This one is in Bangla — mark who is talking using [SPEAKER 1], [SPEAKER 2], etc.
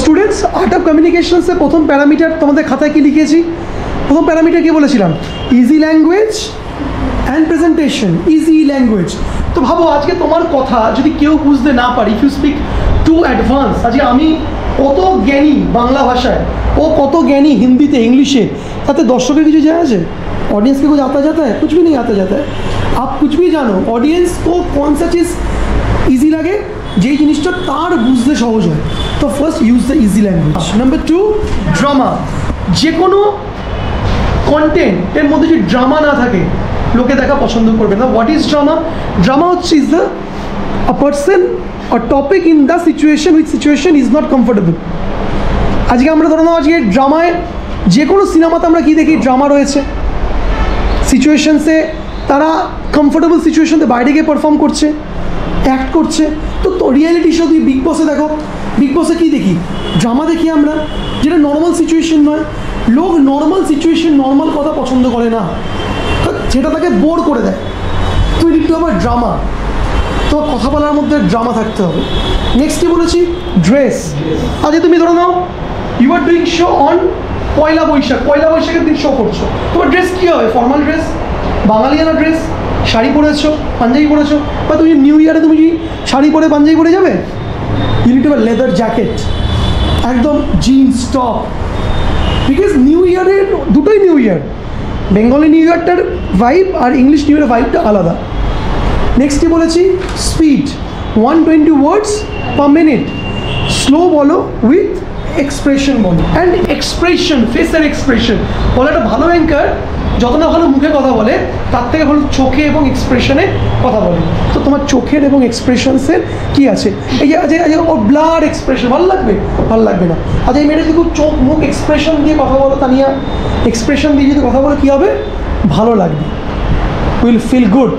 [SPEAKER 1] স্টুডেন্টস, আর্ট অফ কমিউনিকেশনসে প্রথম প্যারামিটার তোমাদের খাতায় কি লিখেছি? প্রথম প্যারামিটার কি বলেছিলাম? Easy language and presentation. Easy language. তো ভাবো আজকে তোমার কথা যদি কেউ বুঝতে না পারি, if you speak to advance, আজকে আমি কত জ্ঞানী বাংলা ভাষায়, ও কত জ্ঞানী হিন্দিতে, इंग्लिशे, তাতে দর্শকের কিছু যায় আছে? ऑडियंस के कुछ आता जाता है? कुछ भी नहीं आता जाता है। आप कुछ भी जानो, ऑडियंस को कौन सा चीज़ इजी लगे, যেই জিনিসটা তার বুঝতে সহজ হয়। তো first use the easy language. Number 2, drama. যে কোনো কন্টেন্টের মধ্যে যদি ড্রামা না থাকে লোকে দেখা পছন্দ করবে না। What is drama? ড্রামা হচ্ছে is the a person or topic in the situation which situation is not comfortable। আজকে আমরা ধরো না, আজকে ড্রামায় যে কোনো সিনেমাতে আমরা কি দেখি? ড্রামা রয়েছে। সিচুয়েশনসে তারা কমফোর্টেবল সিচুয়েশনতে বাইরে গিয়ে পারফর্ম করছে, অ্যাক্ট করছে। তো রিয়েলিটি শো তুই বিগ বসে দেখো, বিগ বসে কী দেখি? ড্রামা দেখি আমরা, যেটা নর্মাল সিচুয়েশন নয়। লোক নর্মাল সিচুয়েশন, নর্মাল কথা পছন্দ করে না, সেটা তাকে বোর করে দেয়। তুই লিখতে হবে ড্রামা, তোমার কথা বলার মধ্যে ড্রামা থাকতে হবে। নেক্সট কি বলেছি? ড্রেস। আজকে তুমি ধরো now you are doing show on Poila Baishakh, পয়লা বৈশাখের দিন শো করছো, তোমার ড্রেস কী হবে? ফর্মাল ড্রেস, বাঙালিয়ানা ড্রেস, শাড়ি পরেছো, পাঞ্জাবি পরেছো। বা তুমি নিউ ইয়ারে তুমি কি শাড়ি পরে পাঞ্জাবি পরে যাবে? You need to have leather jacket, একদম জিন্স টপ, বিকজ নিউ ইয়ারের দুটোই নিউ ইয়ার। বেঙ্গলি নিউ ইয়ারটার ভাইব আর ইংলিশ নিউ ইয়ারের ভাইবটা আলাদা। নেক্সট কি বলেছি? Speed 120 words per minute. Slow বলো, উইথ এক্সপ্রেশন বলো। অ্যান্ড এক্সপ্রেশন, ফেসের এক্সপ্রেশন বলে একটা ভালো অ্যাঙ্কার যত না ভালো মুখে কথা বলে, তার থেকে ভালো চোখে এবং এক্সপ্রেশনে কথা বলে। তো তোমার চোখের এবং এক্সপ্রেশনসের কি আছে? এই যে ও ব্লাড এক্সপ্রেশন ভালো লাগবে? ভালো লাগবে না। আচ্ছা এই মেয়েটা যদি খুব চোখ মুখ এক্সপ্রেশন দিয়ে কথা বলো, তানিয়া এক্সপ্রেশন দিয়ে যদি কথা বলো কী হবে? ভালো লাগবে, উইল ফিল গুড।